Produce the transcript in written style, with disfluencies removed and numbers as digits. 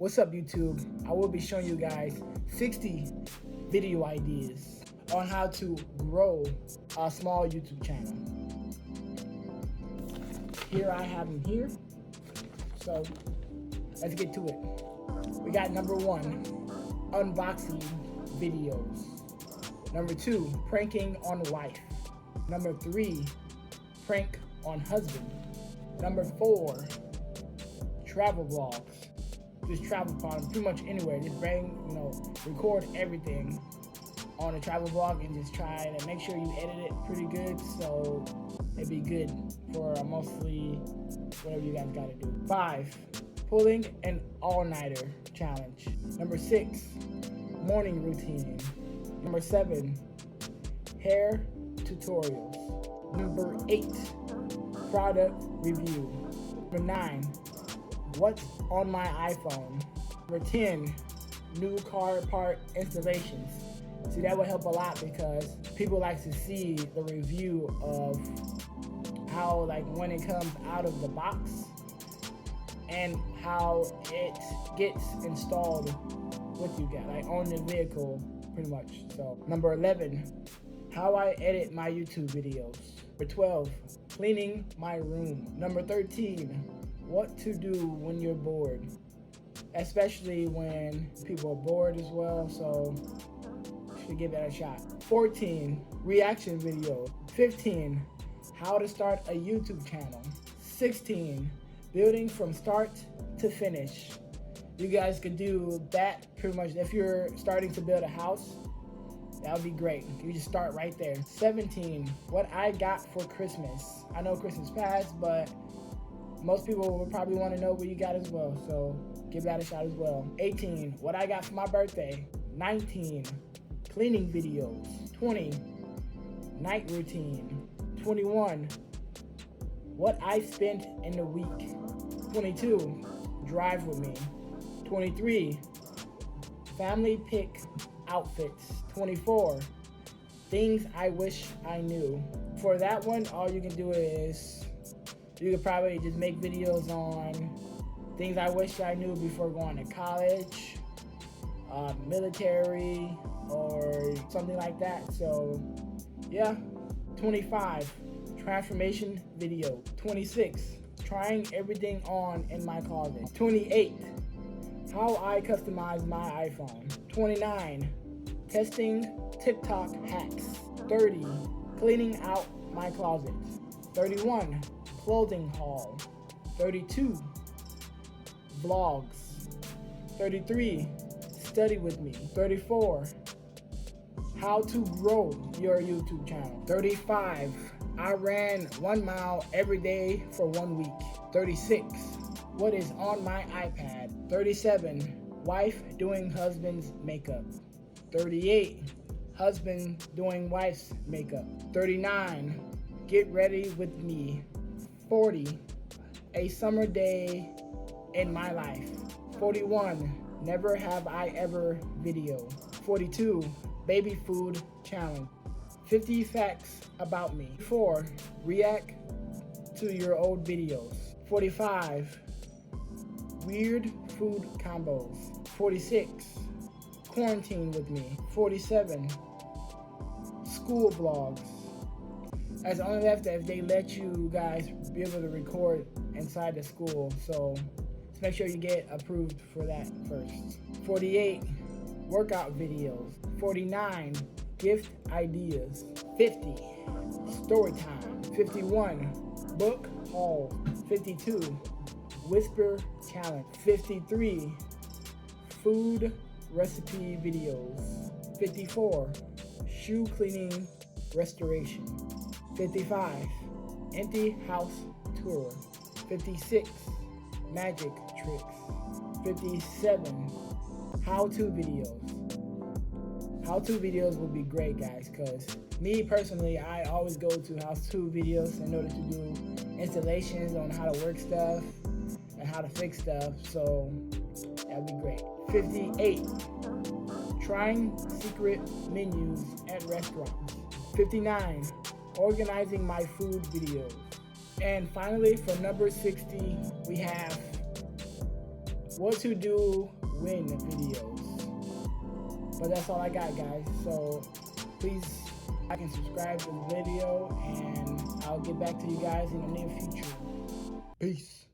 What's up, YouTube? I will be showing you guys 60 video ideas on how to grow a small YouTube channel. Here I have them here. So let's get to it. We got number 1, unboxing videos. Number 2, pranking on wife. Number 3, prank on husband. Number 4, travel vlogs. Just travel pretty much anywhere. Just record everything on a travel vlog and just try to make sure you edit it pretty good so it'd be good for mostly whatever you guys gotta do. 5, pulling an all-nighter challenge. Number 6, morning routine. Number 7, hair tutorials. Number 8, product review. Number 9, what's on my iPhone. Number 10, new car part installations. See, that would help a lot because people like to see the review of how, when it comes out of the box and how it gets installed with you guys, on the vehicle, pretty much. So, number 11, how I edit my YouTube videos. Number 12, cleaning my room. Number 13, what to do when you're bored, especially when people are bored as well, so you should give that a shot. 14, reaction video. 15, how to start a YouTube channel. 16, building from start to finish. You guys could do that pretty much if you're starting to build a house. That would be great. You just start right there. 17, what I got for Christmas. I know Christmas passed, but most people would probably want to know what you got as well, so give that a shot as well. 18, what I got for my birthday. 19, cleaning videos. 20, night routine. 21, what I spent in the week. 22, drive with me. 23, family pick outfits. 24, things I wish I knew. For that one, all you can do is you could probably just make videos on things I wish I knew before going to college, military, or something like that. So, yeah. 25, transformation video. 26, trying everything on in my closet. 28, how I customize my iPhone. 29, testing TikTok hacks. 30, cleaning out my closet. 31, clothing haul. 32, vlogs. 33, study with me. 34, how to grow your YouTube channel. 35, I ran 1 mile every day for 1 week. 36, what is on my iPad. 37, wife doing husband's makeup. 38, husband doing wife's makeup. 39, get ready with me. 40, a summer day in my life. 41, never have I ever video. 42, baby food challenge. 50 facts about me. 4, react to your old videos. 45, weird food combos. 46, quarantine with me. 47, school vlogs. That's only left if they let you guys be able to record inside the school, so just make sure you get approved for that first. 48, workout videos. 49, gift ideas. 50, story time. 51, book haul. 52, whisper challenge. 53, food recipe videos. 54, shoe cleaning restoration. 55, empty house tour. 56, magic tricks. 57, how-to videos. How-to videos will be great, guys, because me personally, I always go to how-to videos in order to do installations on how to work stuff and how to fix stuff, so that'd be great. 58, trying secret menus at restaurants. 59, organizing my food videos. And finally, for number 60, we have what to do win videos. But that's all I got, guys. So please like and subscribe to the video, and I'll get back to you guys in the near future. Peace.